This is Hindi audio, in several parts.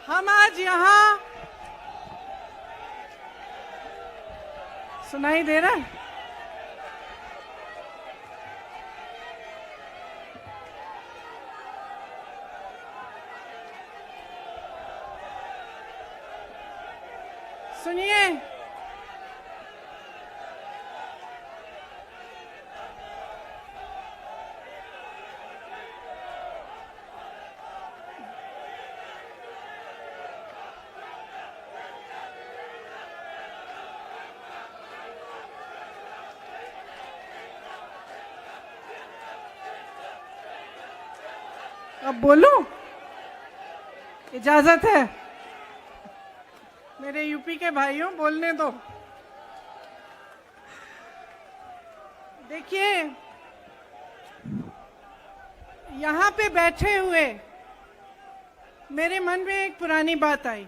हम आज यहाँ सुनाई दे रहा है? सुनिए, अब बोलूं? इजाजत है? मेरे यूपी के भाइयों, बोलने दो। देखिए, यहां पे बैठे हुए मेरे मन में एक पुरानी बात आई।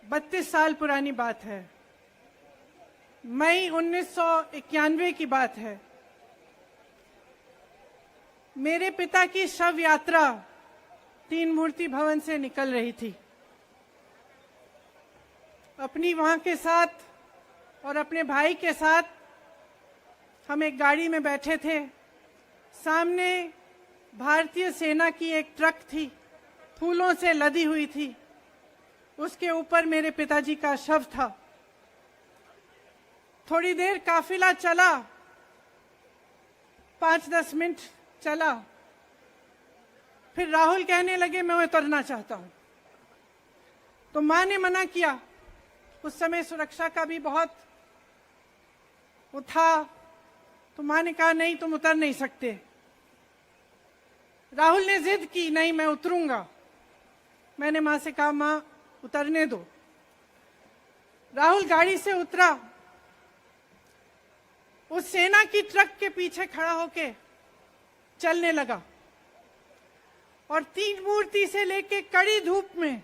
32 साल पुरानी बात है। मई 1991 की बात है। मेरे पिता की शव यात्रा तीन मूर्ति भवन से निकल रही थी। अपनी मां के साथ और अपने भाई के साथ हम एक गाड़ी में बैठे थे। सामने भारतीय सेना की एक ट्रक थी, फूलों से लदी हुई थी। उसके ऊपर मेरे पिताजी का शव था। थोड़ी देर काफिला चला, 5-10 मिनट चला। फिर राहुल कहने लगे मैं उतरना चाहता हूं। तो मां ने मना किया। उस समय सुरक्षा का भी बहुत वो था। तो मां ने कहा नहीं, तुम उतर नहीं सकते। राहुल ने जिद की, नहीं मैं उतरूंगा। मैंने मां से कहा मां उतरने दो। राहुल गाड़ी से उतरा। उस सेना की ट्रक के पीछे खड़ा होके चलने लगा और तीन मूर्ति से लेके कड़ी धूप में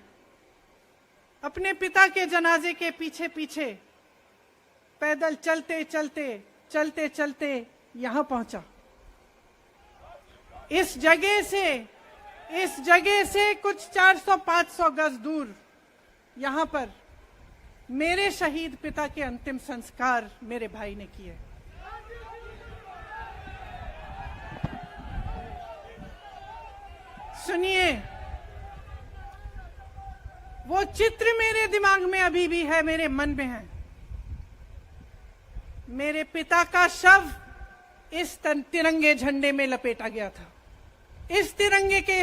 अपने पिता के जनाजे के पीछे पीछे पैदल चलते चलते चलते चलते यहां पहुंचा। इस जगह से कुछ 400-500 गज दूर यहां पर मेरे शहीद पिता के अंतिम संस्कार मेरे भाई ने किए। सुनिए, वो चित्र मेरे दिमाग में अभी भी है, मेरे मन में है। मेरे पिता का शव इस तिरंगे झंडे में लपेटा गया था। इस तिरंगे के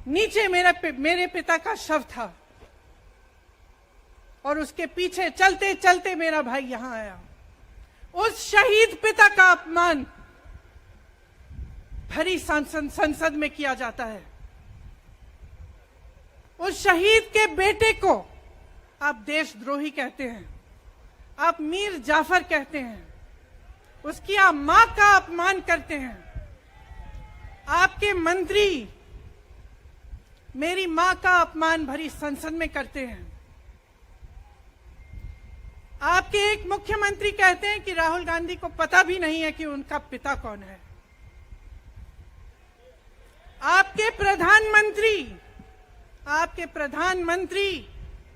नीचे मेरे पिता का शव था और उसके पीछे चलते चलते मेरा भाई यहां आया। उस शहीद पिता का अपमान भरी संसद में किया जाता है। उस शहीद के बेटे को आप देशद्रोही कहते हैं, आप मीर जाफर कहते हैं, उसकी आप मां का अपमान करते हैं। आपके मंत्री मेरी मां का अपमान भरी संसद में करते हैं। आपके एक मुख्यमंत्री कहते हैं कि राहुल गांधी को पता भी नहीं है कि उनका पिता कौन है। आपके प्रधानमंत्री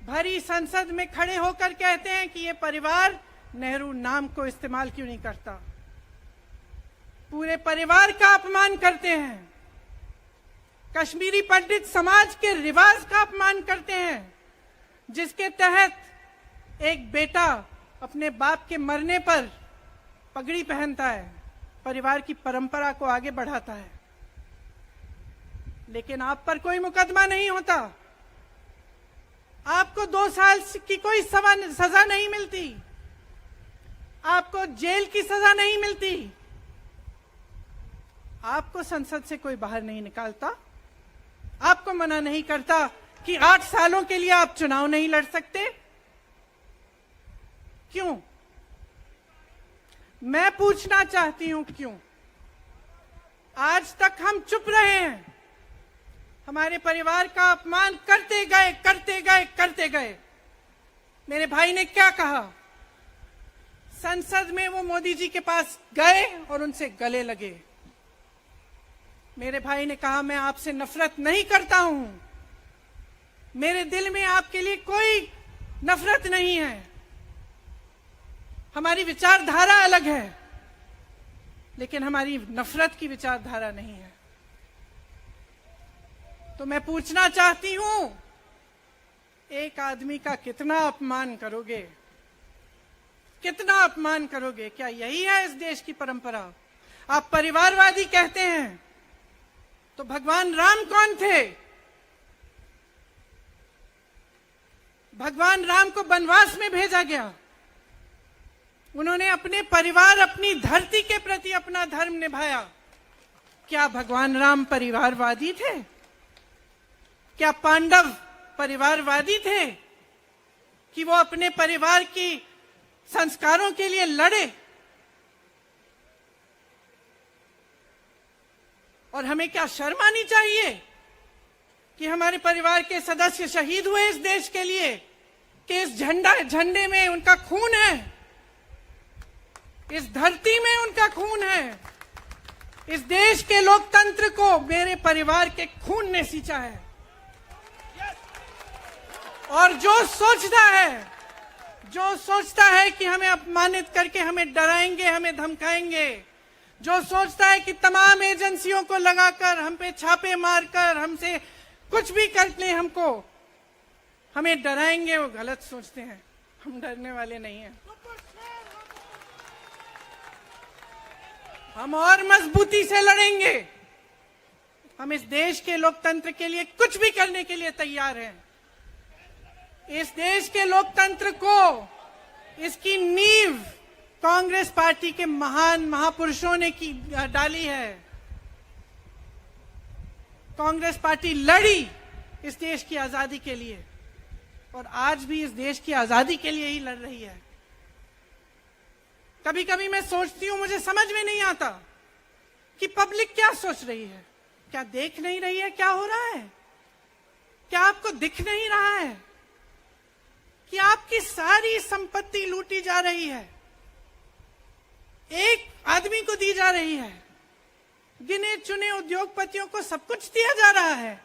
भरी संसद में खड़े होकर कहते हैं कि ये परिवार नेहरू नाम को इस्तेमाल क्यों नहीं करता। पूरे परिवार का अपमान करते हैं। कश्मीरी पंडित समाज के रिवाज का अपमान करते हैं, जिसके तहत एक बेटा अपने बाप के मरने पर पगड़ी पहनता है, परिवार की परंपरा को आगे बढ़ाता है। लेकिन आप पर कोई मुकदमा नहीं होता। आपको 2 साल की कोई सजा नहीं मिलती। आपको जेल की सजा नहीं मिलती। आपको संसद से कोई बाहर नहीं निकालता। आपको मना नहीं करता कि 8 सालों के लिए आप चुनाव नहीं लड़ सकते। क्यों? मैं पूछना चाहती हूं क्यों? आज तक हम चुप रहे हैं। हमारे परिवार का अपमान करते गए। मेरे भाई ने क्या कहा? संसद में वो मोदी जी के पास गए और उनसे गले लगे। मेरे भाई ने कहा, मैं आपसे नफरत नहीं करता हूं, मेरे दिल में आपके लिए कोई नफरत नहीं है, हमारी विचारधारा अलग है, लेकिन हमारी नफरत की विचारधारा नहीं है। तो मैं पूछना चाहती हूं, एक आदमी का कितना अपमान करोगे, कितना अपमान करोगे? क्या यही है इस देश की परंपरा? आप परिवारवादी कहते हैं, तो भगवान राम कौन थे? भगवान राम को वनवास में भेजा गया, उन्होंने अपने परिवार, अपनी धरती के प्रति अपना धर्म निभाया। क्या भगवान राम परिवारवादी थे? क्या पांडव परिवारवादी थे कि वो अपने परिवार की संस्कारों के लिए लड़े? और हमें क्या शर्म आनी चाहिए कि हमारे परिवार के सदस्य शहीद हुए इस देश के लिए, कि इस झंडे में उनका खून है, इस धरती में उनका खून है, इस देश के लोकतंत्र को मेरे परिवार के खून ने सींचा है। और जो सोचता है कि हमें अपमानित करके हमें डराएंगे, हमें धमकाएंगे, जो सोचता है कि तमाम एजेंसियों को लगाकर हम पे छापे मारकर हमसे कुछ भी कर ले, हमको हमें डराएंगे, वो गलत सोचते हैं। हम डरने वाले नहीं हैं। हम और मजबूती से लड़ेंगे। हम इस देश के लोकतंत्र के लिए कुछ भी करने के लिए तैयार हैं। इस देश के लोकतंत्र को, इसकी नींव कांग्रेस पार्टी के महान महापुरुषों ने डाली है। कांग्रेस पार्टी लड़ी इस देश की आजादी के लिए, और आज भी इस देश की आजादी के लिए ही लड़ रही है। कभी कभी मैं सोचती हूं, मुझे समझ में नहीं आता कि पब्लिक क्या सोच रही है। क्या देख नहीं रही है क्या हो रहा है? क्या आपको दिख नहीं रहा है कि आपकी सारी संपत्ति लूटी जा रही है, एक आदमी को दी जा रही है, गिने चुने उद्योगपतियों को सब कुछ दिया जा रहा है?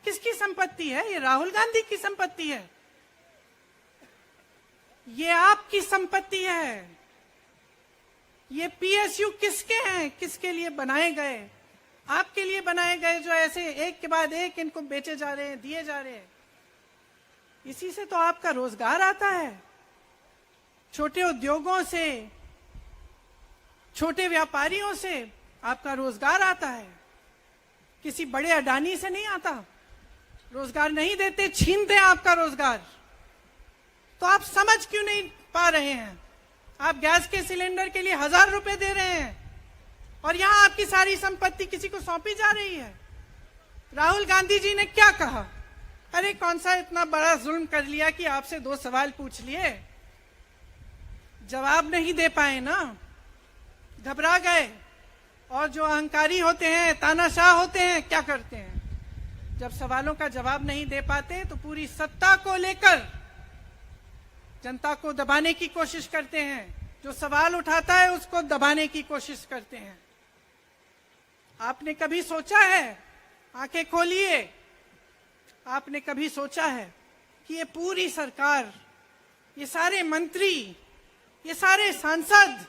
किसकी संपत्ति है? ये राहुल गांधी की संपत्ति है, ये आपकी संपत्ति है। ये पीएसयू किसके हैं? किसके लिए बनाए गए? आपके लिए बनाए गए, जो ऐसे एक के बाद एक इनको बेचे जा रहे हैं, दिए जा रहे हैं। इसी से तो आपका रोजगार आता है। छोटे उद्योगों से, छोटे व्यापारियों से आपका रोजगार आता है, किसी बड़े अडानी से नहीं आता। रोजगार नहीं देते, छीनते हैं आपका रोजगार। तो आप समझ क्यों नहीं पा रहे हैं? आप गैस के सिलेंडर के लिए 1000 रुपए दे रहे हैं, और यहां आपकी सारी संपत्ति किसी को सौंपी जा रही है। राहुल गांधी जी ने क्या कहा? अरे कौन सा इतना बड़ा जुल्म कर लिया कि आपसे 2 सवाल पूछ लिए, जवाब नहीं दे पाए ना, घबरा गए। और जो अहंकारी होते हैं, तानाशाह होते हैं, क्या करते हैं? जब सवालों का जवाब नहीं दे पाते तो पूरी सत्ता को लेकर जनता को दबाने की कोशिश करते हैं। जो सवाल उठाता है उसको दबाने की कोशिश करते हैं। आपने कभी सोचा है, आंखें खोलिए, आपने कभी सोचा है कि ये पूरी सरकार, ये सारे मंत्री, ये सारे सांसद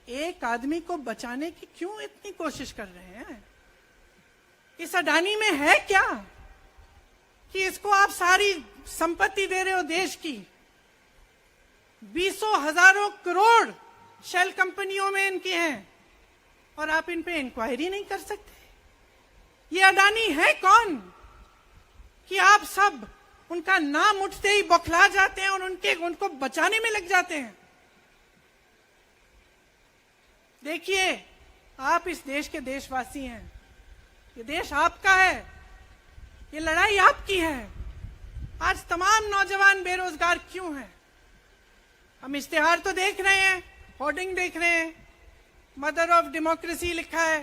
एक आदमी को बचाने की क्यों इतनी कोशिश कर रहे हैं? इस अडानी में है क्या कि इसको आप सारी संपत्ति दे रहे हो देश की? 20 हजारों करोड़ शेल कंपनियों में इनकी हैं, और आप इन पे इंक्वायरी नहीं कर सकते। ये अडानी है कौन कि आप सब उनका नाम उठते ही बौखला जाते हैं और उनको बचाने में लग जाते हैं? देखिए, आप इस देश के देशवासी हैं, ये देश आपका है, ये लड़ाई आपकी है। आज तमाम नौजवान बेरोजगार क्यों हैं? हम इश्तेहार तो देख रहे हैं, होर्डिंग देख रहे हैं, मदर ऑफ डेमोक्रेसी लिखा है,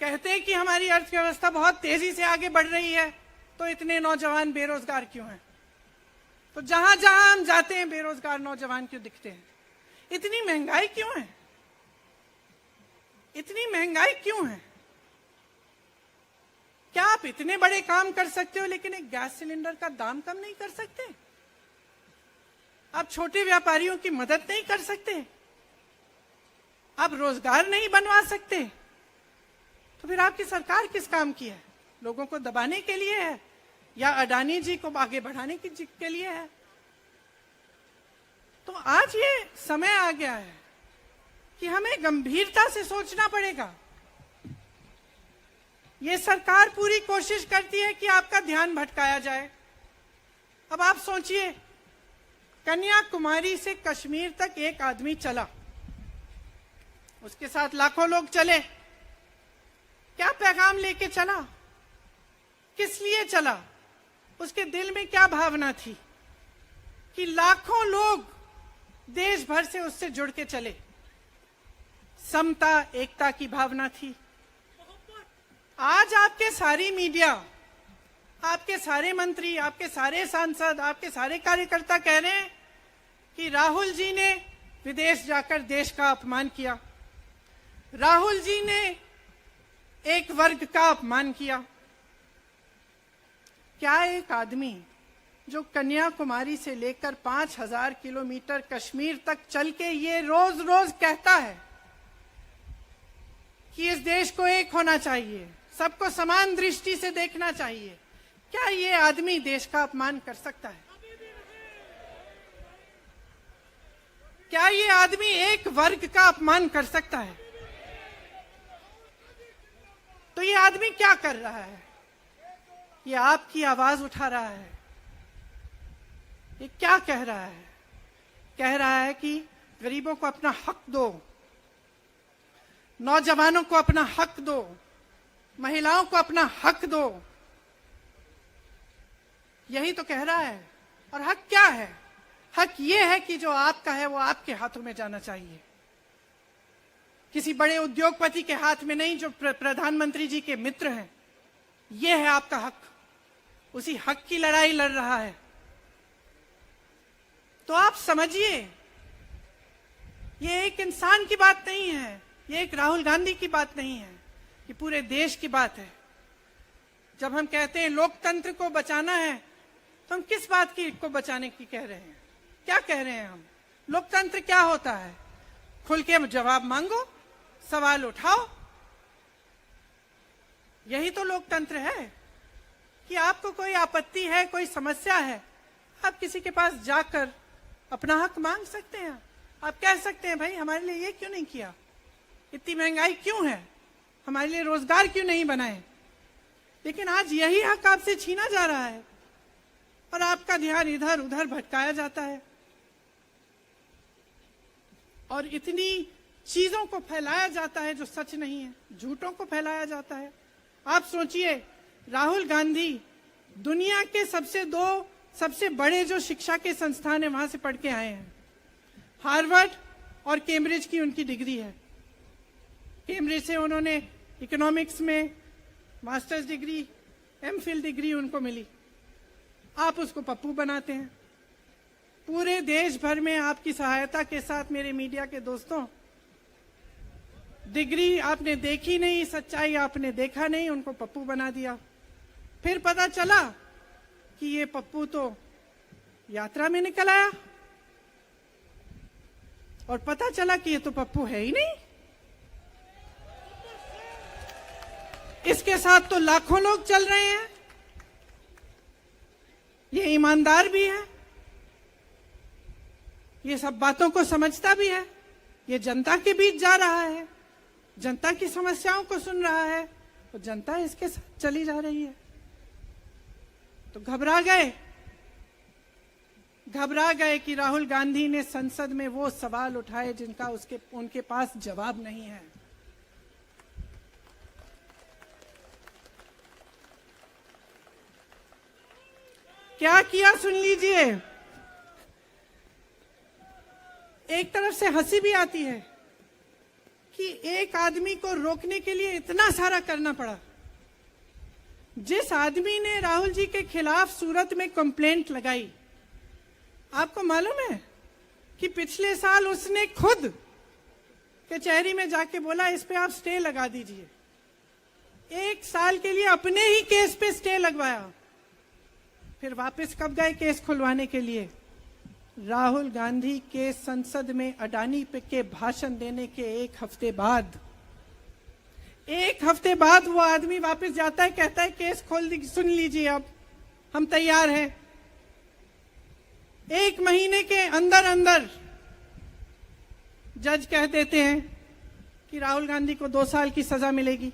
कहते हैं कि हमारी अर्थव्यवस्था बहुत तेजी से आगे बढ़ रही है, तो इतने नौजवान बेरोजगार क्यों हैं? तो जहां जहां हम जाते हैं बेरोजगार नौजवान क्यों दिखते हैं? इतनी महंगाई क्यों है? इतनी महंगाई क्यों है? क्या आप इतने बड़े काम कर सकते हो लेकिन एक गैस सिलेंडर का दाम कम नहीं कर सकते? आप छोटे व्यापारियों की मदद नहीं कर सकते? आप रोजगार नहीं बनवा सकते? तो फिर आपकी सरकार किस काम की है? लोगों को दबाने के लिए है या अडानी जी को आगे बढ़ाने के लिए है? तो आज ये समय आ गया है कि हमें गंभीरता से सोचना पड़ेगा। ये सरकार पूरी कोशिश करती है कि आपका ध्यान भटकाया जाए। अब आप सोचिए, कन्याकुमारी से कश्मीर तक एक आदमी चला, उसके साथ लाखों लोग चले। क्या पैगाम लेके चला? किस लिए चला? उसके दिल में क्या भावना थी कि लाखों लोग देश भर से उससे जुड़ के चले? समता, एकता की भावना थी। आज आपके सारी मीडिया, आपके सारे मंत्री, आपके सारे सांसद, आपके सारे कार्यकर्ता कह रहे हैं कि राहुल जी ने विदेश जाकर देश का अपमान किया, राहुल जी ने एक वर्ग का अपमान किया। क्या एक आदमी जो कन्याकुमारी से लेकर 5000 किलोमीटर कश्मीर तक चल के ये रोज रोज कहता है कि इस देश को एक होना चाहिए, सबको समान दृष्टि से देखना चाहिए, क्या ये आदमी देश का अपमान कर सकता है? क्या ये आदमी एक वर्ग का अपमान कर सकता है? तो ये आदमी क्या कर रहा है? ये आपकी आवाज उठा रहा है। ये क्या कह रहा है? कह रहा है कि गरीबों को अपना हक दो, नौजवानों को अपना हक दो, महिलाओं को अपना हक दो। यही तो कह रहा है। और हक क्या है? हक ये है कि जो आपका है वो आपके हाथों में जाना चाहिए, किसी बड़े उद्योगपति के हाथ में नहीं, जो प्रधानमंत्री जी के मित्र हैं। ये है आपका हक। उसी हक की लड़ाई लड़ रहा है। तो आप समझिए, ये एक इंसान की बात नहीं है, ये एक राहुल गांधी की बात नहीं है, ये पूरे देश की बात है। जब हम कहते हैं लोकतंत्र को बचाना है, तो हम किस बात की को बचाने की कह रहे हैं? क्या कह रहे हैं हम? लोकतंत्र क्या होता है? खुल के जवाब मांगो, सवाल उठाओ। यही तो लोकतंत्र है कि आपको कोई आपत्ति है, कोई समस्या है, आप किसी के पास जाकर अपना हक मांग सकते हैं। आप कह सकते हैं, भाई हमारे लिए ये क्यों नहीं किया, इतनी महंगाई क्यों है, हमारे लिए रोजगार क्यों नहीं बनाए? लेकिन आज यही हक आपसे छीना जा रहा है और आपका ध्यान इधर उधर भटकाया जाता है और इतनी चीजों को फैलाया जाता है जो सच नहीं है, झूठों को फैलाया जाता है। आप सोचिए, राहुल गांधी दुनिया के सबसे बड़े जो शिक्षा के संस्थान है वहां से पढ़ के आए हैं। हार्वर्ड और कैम्ब्रिज की उनकी डिग्री है। कैम्ब्रिज से उन्होंने इकोनॉमिक्स में मास्टर्स डिग्री, एमफिल डिग्री उनको मिली। आप उसको पप्पू बनाते हैं। पूरे देश भर में आपकी सहायता के साथ मेरे मीडिया के दोस्तों, डिग्री आपने देखी नहीं, सच्चाई आपने देखा नहीं, उनको पप्पू बना दिया। फिर पता चला कि ये पप्पू तो यात्रा में निकल आया और पता चला कि ये तो पप्पू है ही नहीं। इसके साथ तो लाखों लोग चल रहे हैं। ये ईमानदार भी है, ये सब बातों को समझता भी है, ये जनता के बीच जा रहा है, जनता की समस्याओं को सुन रहा है, तो जनता इसके साथ चली जा रही है। तो घबरा गए कि राहुल गांधी ने संसद में वो सवाल उठाए जिनका उनके पास जवाब नहीं है। क्या किया सुन लीजिए। एक तरफ से हंसी भी आती है कि एक आदमी को रोकने के लिए इतना सारा करना पड़ा। जिस आदमी ने राहुल जी के खिलाफ सूरत में कंप्लेंट लगाई, आपको मालूम है कि पिछले साल उसने खुद कचहरी में जाके बोला इस पे आप स्टे लगा दीजिए। 1 साल के लिए अपने ही केस पे स्टे लगवाया। फिर वापस कब गए केस खुलवाने के लिए? राहुल गांधी के संसद में अडानी पे के भाषण देने के 1 हफ्ते बाद। 1 हफ्ते बाद वो आदमी वापस जाता है, कहता है केस खोल दी, सुन लीजिए अब हम तैयार हैं। 1 महीने के अंदर अंदर जज कह देते हैं कि राहुल गांधी को 2 साल की सजा मिलेगी।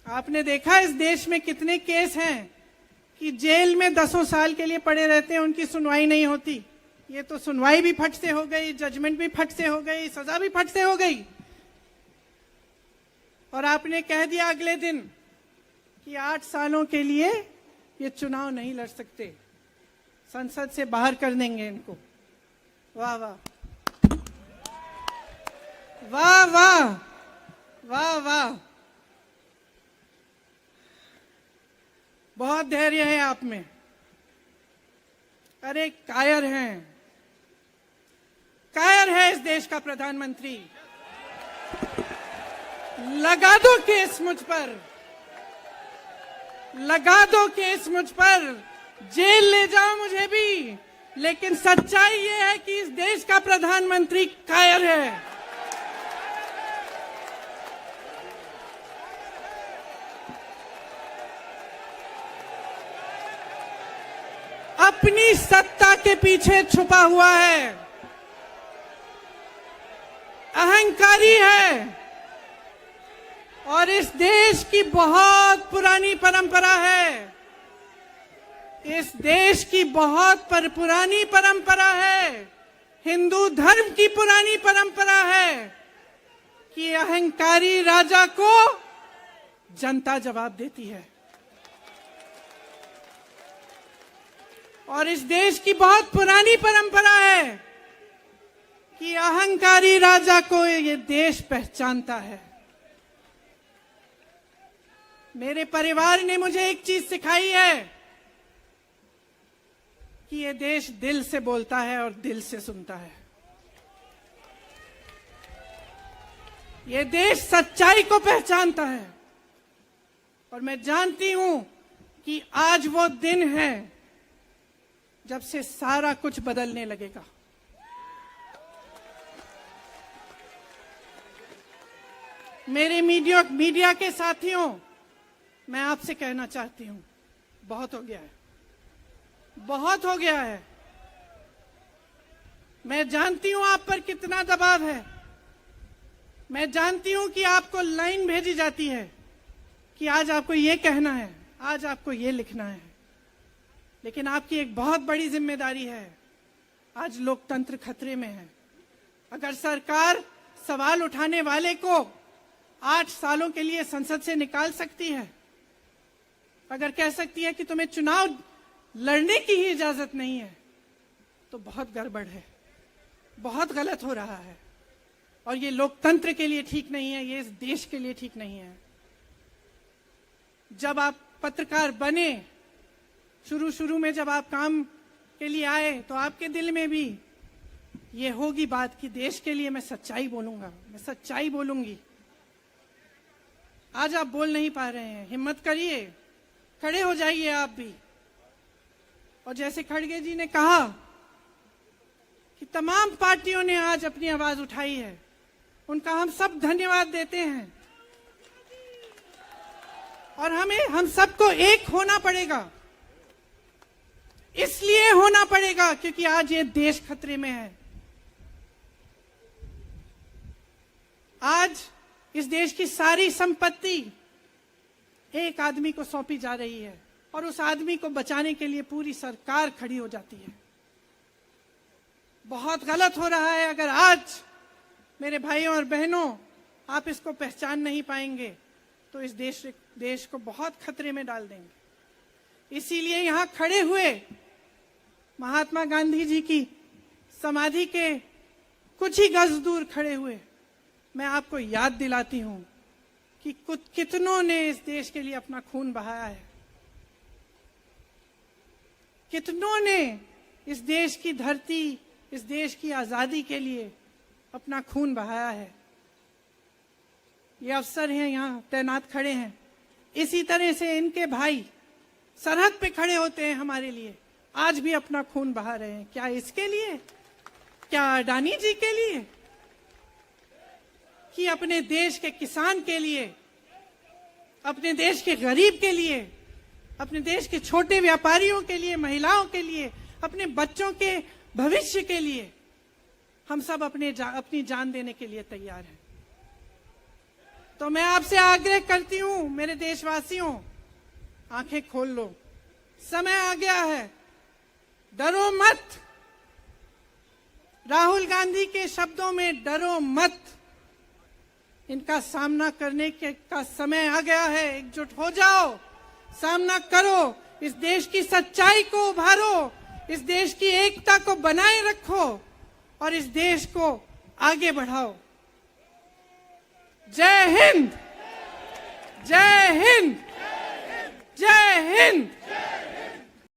आपने देखा इस देश में कितने केस हैं कि जेल में 10 साल के लिए पड़े रहते हैं, उनकी सुनवाई नहीं होती। ये तो सुनवाई भी फट से हो गई, जजमेंट भी फट से हो गई, सजा भी फट से हो गई। और आपने कह दिया अगले दिन कि 8 सालों के लिए ये चुनाव नहीं लड़ सकते, संसद से बाहर कर देंगे इनको। वाह वाह वाह वाह वाह वाह, बहुत धैर्य है आप में। अरे कायर हैं, कायर है इस देश का प्रधानमंत्री। लगा दो केस मुझ पर, लगा दो केस मुझ पर, जेल ले जाओ मुझे भी, लेकिन सच्चाई ये है कि इस देश का प्रधानमंत्री कायर है। अपनी सत्ता के पीछे छुपा हुआ है, अहंकारी है। और इस देश की बहुत पुरानी परंपरा है, इस देश की बहुत पुरानी परंपरा है, हिंदू धर्म की पुरानी परंपरा है कि अहंकारी राजा को जनता जवाब देती है। और इस देश की बहुत पुरानी परंपरा है कि अहंकारी राजा को ये देश पहचानता है। मेरे परिवार ने मुझे एक चीज सिखाई है कि ये देश दिल से बोलता है और दिल से सुनता है। ये देश सच्चाई को पहचानता है। और मैं जानती हूं कि आज वो दिन है जब से सारा कुछ बदलने लगेगा। मेरे मीडिया के साथियों, मैं आपसे कहना चाहती हूं, बहुत हो गया है, बहुत हो गया है। मैं जानती हूं आप पर कितना दबाव है। मैं जानती हूं कि आपको लाइन भेजी जाती है कि आज आपको ये कहना है, आज आपको ये लिखना है। लेकिन आपकी एक बहुत बड़ी जिम्मेदारी है। आज लोकतंत्र खतरे में है। अगर सरकार सवाल उठाने वाले को 8 सालों के लिए संसद से निकाल सकती है, अगर कह सकती है कि तुम्हें चुनाव लड़ने की ही इजाजत नहीं है, तो बहुत गड़बड़ है, बहुत गलत हो रहा है। और ये लोकतंत्र के लिए ठीक नहीं है, ये इस देश के लिए ठीक नहीं है। जब आप पत्रकार बने, शुरू में जब आप काम के लिए आए, तो आपके दिल में भी ये होगी बात कि देश के लिए मैं सच्चाई बोलूंगा, मैं सच्चाई बोलूंगी। आज आप बोल नहीं पा रहे हैं, हिम्मत करिए, खड़े हो जाइए आप भी। और जैसे खड़गे जी ने कहा कि तमाम पार्टियों ने आज अपनी आवाज उठाई है, उनका हम सब धन्यवाद देते हैं। और हम सबको एक होना पड़ेगा। इसलिए होना पड़ेगा क्योंकि आज ये देश खतरे में है। आज इस देश की सारी संपत्ति एक आदमी को सौंपी जा रही है और उस आदमी को बचाने के लिए पूरी सरकार खड़ी हो जाती है। बहुत गलत हो रहा है। अगर आज मेरे भाइयों और बहनों आप इसको पहचान नहीं पाएंगे तो इस देश को बहुत खतरे में डाल देंगे। इसीलिए यहां खड़े हुए महात्मा गांधी जी की समाधि के कुछ ही गज दूर खड़े हुए मैं आपको याद दिलाती हूं कि कितनों ने इस देश के लिए अपना खून बहाया है, कितनों ने इस देश की धरती, इस देश की आजादी के लिए अपना खून बहाया है। ये अफसर हैं यहाँ तैनात खड़े हैं, इसी तरह से इनके भाई सरहद पे खड़े होते हैं हमारे लिए, आज भी अपना खून बहा रहे हैं। क्या इसके लिए? क्या अडानी जी के लिए? कि अपने देश के किसान के लिए, अपने देश के गरीब के लिए, अपने देश के छोटे व्यापारियों के लिए, महिलाओं के लिए, अपने बच्चों के भविष्य के लिए हम सब अपनी जान देने के लिए तैयार हैं। तो मैं आपसे आग्रह करती हूं, मेरे देशवासियों, आंखें खोल लो, समय आ गया है, डरो मत। राहुल गांधी के शब्दों में डरो मत, इनका सामना करने का समय आ गया है। एकजुट हो जाओ, सामना करो, इस देश की सच्चाई को उभारो, इस देश की एकता को बनाए रखो और इस देश को आगे बढ़ाओ। जय हिंद, जय हिंद, जय हिंद।